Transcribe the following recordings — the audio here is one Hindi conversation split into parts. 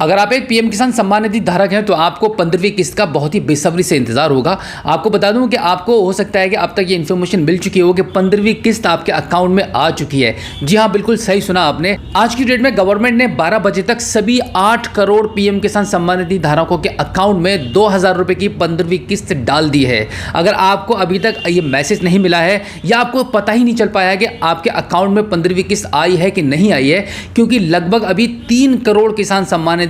अगर आप एक पीएम किसान सम्मान निधि धारक हैं तो आपको 15वीं किस्त का बहुत ही बेसब्री से इंतजार होगा। आपको बता दूं कि आपको हो सकता है कि अब तक ये इन्फॉर्मेशन मिल चुकी हो कि 15वीं किस्त आपके अकाउंट में आ चुकी है। जी हाँ, बिल्कुल सही सुना आपने। आज की डेट में गवर्नमेंट ने 12 बजे तक सभी 8 करोड़ पीएम किसान सम्मान निधि धारकों के अकाउंट में 2000 रुपए की 15वीं किस्त डाल दी है। अगर आपको अभी तक ये मैसेज नहीं मिला है या आपको पता ही नहीं चल पाया है कि आपके अकाउंट में 15वीं किस्त आई है कि नहीं आई है, क्योंकि लगभग अभी 3 करोड़ किसान सम्मान निधि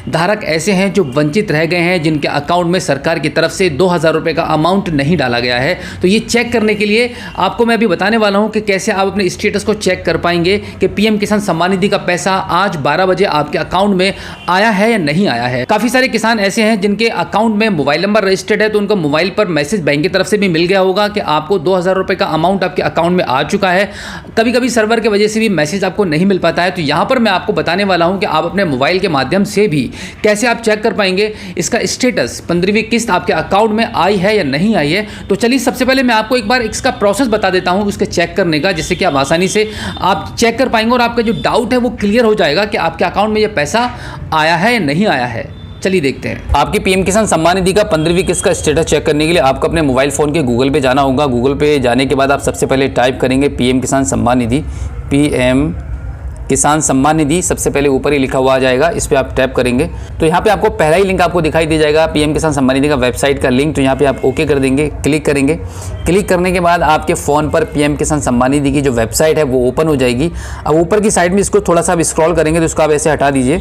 धारक ऐसे हैं जो वंचित रह गए हैं, जिनके अकाउंट में सरकार की तरफ से 2000 रुपए का अमाउंट नहीं डाला गया है। तो ये चेक करने के लिए आपको मैं अभी बताने वाला हूं कि कैसे आप अपने स्टेटस को चेक कर पाएंगे कि पीएम किसान सम्मान निधि का पैसा आज 12 बजे आपके अकाउंट में आया है या नहीं आया है। काफी सारे किसान ऐसे हैं जिनके अकाउंट में मोबाइल नंबर रजिस्टर्ड है, तो उनको मोबाइल पर मैसेज बैंक की तरफ से भी मिल गया होगा कि आपको 2000 रुपए का अमाउंट आपके अकाउंट में आ चुका है। कभी कभी सर्वर की वजह से भी मैसेज आपको नहीं मिल पाता है। तो यहां पर मैं आपको बताने वाला हूं कि आप अपने मोबाइल के माध्यम से भी कैसे आप चेक कर पाएंगे इसका स्टेटस, 15वीं किस्त आपके अकाउंट में आई है या नहीं आई है। तो चलिए सबसे पहले मैं आपको एक बार इसका प्रोसेस बता देता हूं उसके चेक करने का, जिससे कि आप आसानी से आप चेक कर पाएंगे और आपका जो डाउट है वो क्लियर हो जाएगा कि आपके अकाउंट में ये पैसा आया है या नहीं आया है। चलिए देखते हैं। आपकी पीएम किसान सम्मान निधि का 15वीं किस्त का स्टेटस चेक करने के लिए आपको अपने मोबाइल फ़ोन के गूगल पे जाना होगा। गूगल पे जाने के बाद आप सबसे पहले टाइप करेंगे पीएम किसान सम्मान निधि, पीएम किसान सम्मान निधि सबसे पहले ऊपर ही लिखा हुआ आ जाएगा, इस पर आप टैप करेंगे तो यहाँ पे आपको पहला ही लिंक आपको दिखाई दे जाएगा पीएम किसान सम्मान निधि का वेबसाइट का लिंक। तो यहाँ पे आप ओके कर देंगे, क्लिक करेंगे। क्लिक करने के बाद आपके फ़ोन पर पीएम किसान सम्मान निधि की जो वेबसाइट है वो ओपन हो जाएगी। अब ऊपर की साइड में इसको थोड़ा सा आप स्क्रॉल करेंगे तो इसको आप ऐसे हटा दीजिए।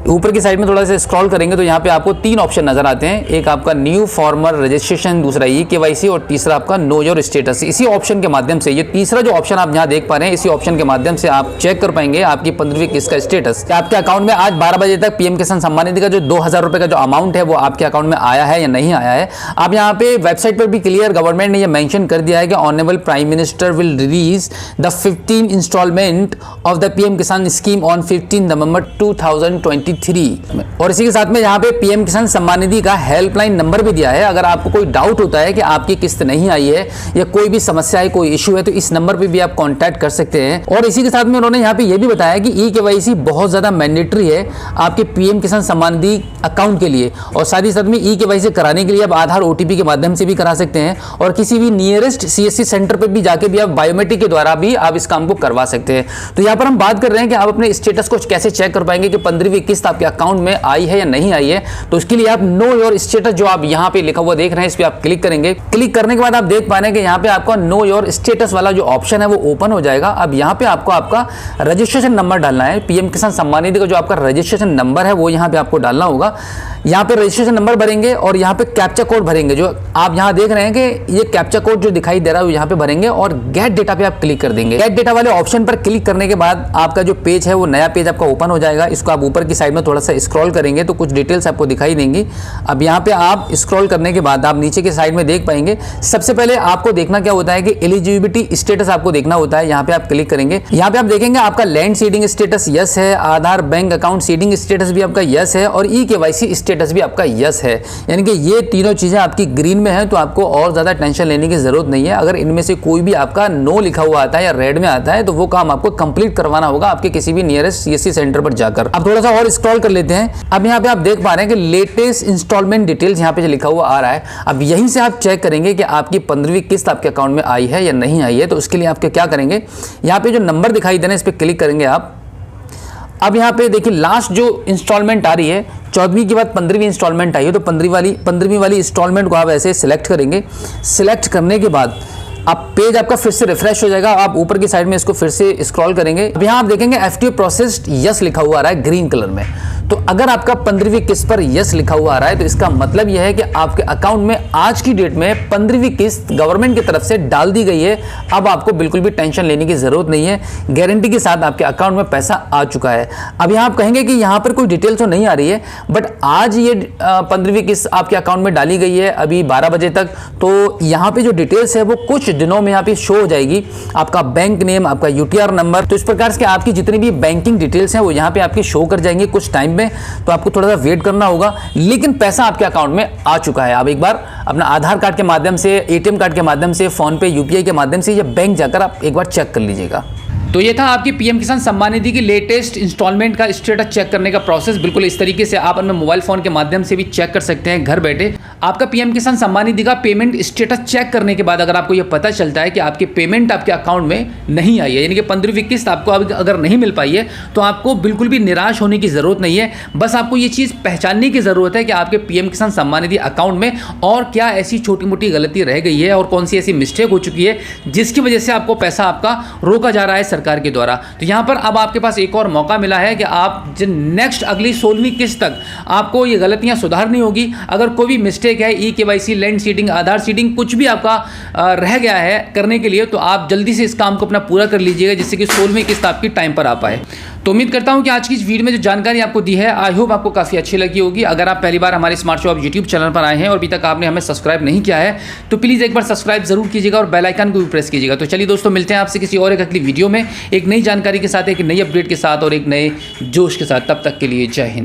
ऊपर की साइड में थोड़ा सा स्क्रॉल करेंगे तो यहाँ पे आपको 3 ऑप्शन नजर आते हैं। एक आपका न्यू फॉर्मर रजिस्ट्रेशन, दूसरा KYC और तीसरा आपका नो योर स्टेटस। इसी ऑप्शन के माध्यम से, ये तीसरा जो ऑप्शन आप यहाँ देख पा रहे हैं, इसी ऑप्शन के माध्यम से आप चेक कर पाएंगे आपकी 15वीं किस्त का स्टेटस। आपके अकाउंट में आज 12 बजे तक पीएम किसान सम्मान निधि का जो 2000 रुपए का जो अमाउंट है वो आपके अकाउंट में आया है या नहीं आया है। आप यहाँ पे वेबसाइट पर भी क्लियर गवर्नमेंट ने यह मेंशन कर दिया है कि honourable prime minister will release the 15 instalment of the PM Kisan scheme on 15 November 2023। और इसी के साथ में यहाँ पे पीएम किसान सम्मान निधि का हेल्पलाइन नंबर भी दिया है। अगर आपको कोई डाउट होता है कि आपकी किस्त नहीं आई है या कोई भी समस्या है, कोई इश्यू है, तो इस नंबर पे भी आप कांटेक्ट कर सकते हैं। और इसी के साथ में उन्होंने यहाँ पे ये भी बताया कि KYC बहुत ज्यादा मैंडेटरी है आपके पीएम किसान सम्मान निधि अकाउंट के लिए। और साथ ही साथ में KYC कराने के लिए आप आधार OTP के माध्यम से भी करा सकते हैं और किसी भी नियरेस्ट CSC सेंटर पर भी जाके भी आप बायोमेट्रिक के द्वारा भी आप इस काम को करवा सकते हैं। तो यहाँ पर हम बात कर रहे हैं कि आप अपने स्टेटस को कैसे चेक कर पाएंगे कि 15वीं किस्त आपके अकाउंट में आई है या नहीं आई है। तो उसके लिए आप नो योर स्टेटस जो आप यहाँ पे लिखा हुआ देख रहे हैं, इस पे आप क्लिक करेंगे। क्लिक करने के बाद आप देख पा रहे हैं कि यहाँ पे आपका नो योर स्टेटस वाला जो ऑप्शन है वो ओपन हो जाएगा। अब यहाँ पे आपको आपका रजिस्ट्रेशन नंबर डालना है। पीएम किसान सम्मान निधि का जो आपका रजिस्ट्रेशन नंबर है वो यहाँ पे आपको डालना होगा। यहाँ पे रजिस्ट्रेशन नंबर भरेंगे और यहाँ पे कैप्चा कोड भरेंगे। जो आप यहाँ देख रहे हैं कि ये कैप्चा कोड जो दिखाई दे रहा है वो यहाँ पे भरेंगे और गेट डेटा पे आप क्लिक कर देंगे। गेट डेटा वाले ऑप्शन पर क्लिक करने के बाद आपका जो पेज है वो नया पेज आपका ओपन हो जाएगा। इसको आप ऊपर की साइड में थोड़ा सा स्क्रॉल करेंगे तो कुछ डिटेल्स आपको दिखाई देंगी। अब यहाँ पे आप स्क्रॉल करने के बाद आप नीचे के साइड में देख पाएंगे, सबसे पहले आपको देखना क्या होता है कि एलिजिबिलिटी स्टेटस आपको देखना होता है। यहाँ पे आप क्लिक करेंगे, यहाँ पे आप देखेंगे आपका लैंड सीडिंग स्टेटस यस है, आधार बैंक अकाउंट सीडिंग स्टेटस भी आपका यस है और KYC स्टेटस भी आपका यस है। यानी कि ये तीनों चीजें आपकी ग्रीन में है, तो आपको और ज्यादा टेंशन लेने की जरूरत नहीं है। अगर इनमें से कोई भी आपका नो लिखा हुआ आता है या रेड में आता है तो वो काम आपको कंप्लीट करवाना होगा आपके किसी भी नियरेस्ट CSC सेंटर पर जाकर। अब थोड़ा सा और स्क्रॉल कर लेते हैं। अब यहाँ पे आप देख पा रहे हैं कि लेटेस्ट इंस्टॉलमेंट डिटेल्स यहाँ पे लिखा हुआ आ रहा है। अब यहीं से आप चेक करेंगे कि आपकी 15वीं किस्त आपके अकाउंट में आई है या नहीं आई है। तो उसके लिए आपके क्या करेंगे, यहाँ पे जो नंबर दिखाई दे रहे हैं इस पर क्लिक करेंगे आप। अब यहाँ पे देखिए लास्ट जो इंस्टॉलमेंट आ रही है 14वीं के बाद 15वीं इंस्टॉलमेंट आई है, तो 15वीं वाली इंस्टॉलमेंट को आप ऐसे सिलेक्ट करेंगे। सिलेक्ट करने के बाद अब पेज आपका फिर से रिफ्रेश हो जाएगा। आप ऊपर की साइड में इसको फिर से स्क्रॉल करेंगे। अब यहाँ आप देखेंगे FTA प्रोसेस्ड यस लिखा हुआ आ रहा है ग्रीन कलर में। तो अगर आपका 15वीं किस्त पर यस लिखा हुआ आ रहा है तो इसका मतलब यह है कि आपके अकाउंट में आज की डेट में 15वीं किस्त गवर्नमेंट की तरफ से डाल दी गई है। अब आपको बिल्कुल भी टेंशन लेने की जरूरत नहीं है, गारंटी के साथ आपके अकाउंट में पैसा आ चुका है। अब यहाँ आप कहेंगे कि यहाँ पर कोई डिटेल तो नहीं आ रही है, बट आज ये 15वीं किस्त आपके अकाउंट में डाली गई है अभी 12 बजे तक। तो यहाँ पे जो डिटेल्स है वो कुछ दिनों में यहाँ पे शो हो जाएगी। आपका बैंक नेम, आपका UTR नंबर, तो इस प्रकार से आपकी जितनी भी बैंकिंग डिटेल्स हैं वो यहाँ पे आपकी शो कर जाएंगे कुछ टाइम में। तो आपको थोड़ा सा वेट करना होगा, लेकिन पैसा आपके अकाउंट में आ चुका है। आप एक बार अपना आधार कार्ड के माध्यम से, ATM कार्ड के माध्यम से, फोन पे, UPI के माध्यम से या बैंक जाकर आप एक बार चेक कर लीजिएगा। तो ये था आपकी पीएम किसान सम्मान निधि की लेटेस्ट इंस्टॉलमेंट का स्टेटस चेक करने का प्रोसेस। बिल्कुल इस तरीके से आप अपने मोबाइल फ़ोन के माध्यम से भी चेक कर सकते हैं घर बैठे। आपका पीएम किसान सम्मान निधि का पेमेंट स्टेटस चेक करने के बाद अगर आपको ये पता चलता है कि आपकी पेमेंट आपके अकाउंट में नहीं आई है, यानी कि 15वीं किस्त आपको अगर नहीं मिल पाई है, तो आपको बिल्कुल भी निराश होने की ज़रूरत नहीं है। बस आपको ये चीज़ पहचानने की ज़रूरत है कि आपके पीएम किसान सम्मान निधि अकाउंट में और क्या ऐसी छोटी मोटी गलती रह गई है और कौन सी ऐसी मिस्टेक हो चुकी है जिसकी वजह से आपको पैसा आपका रोका जा रहा है सरकार के द्वारा। तो यहाँ पर अब आपके पास एक और मौका मिला है कि आप नेक्स्ट अगली 16वीं किस्त तक आपको ये गलतियाँ सुधारनी होगी। अगर कोई भी मिस्टेक है, ई-केवाईसी, लैंड सीडिंग, आधार सीडिंग, कुछ भी आपका रह गया है करने के लिए, तो आप जल्दी से इस काम को अपना पूरा कर लीजिएगा जिससे कि 16वीं किस्त आपकी टाइम पर आ पाए। तो उम्मीद करता हूं कि आज की इस वीडियो में जो जानकारी आपको दी है, आई होप आपको काफ़ी अच्छी लगी होगी। अगर आप पहली बार हमारे स्मार्ट शॉप यूट्यूब चैनल पर आए हैं और अभी तक आपने हमें सब्सक्राइब नहीं किया है, तो प्लीज़ एक बार सब्सक्राइब जरूर कीजिएगा और बेल आइकन को भी प्रेस कीजिएगा। तो चलिए दोस्तों, मिलते हैं आपसे किसी और एक अगली वीडियो में एक नई जानकारी के साथ, एक नई अपडेट के साथ और एक नए जोश के साथ। तब तक के लिए जय हिंद।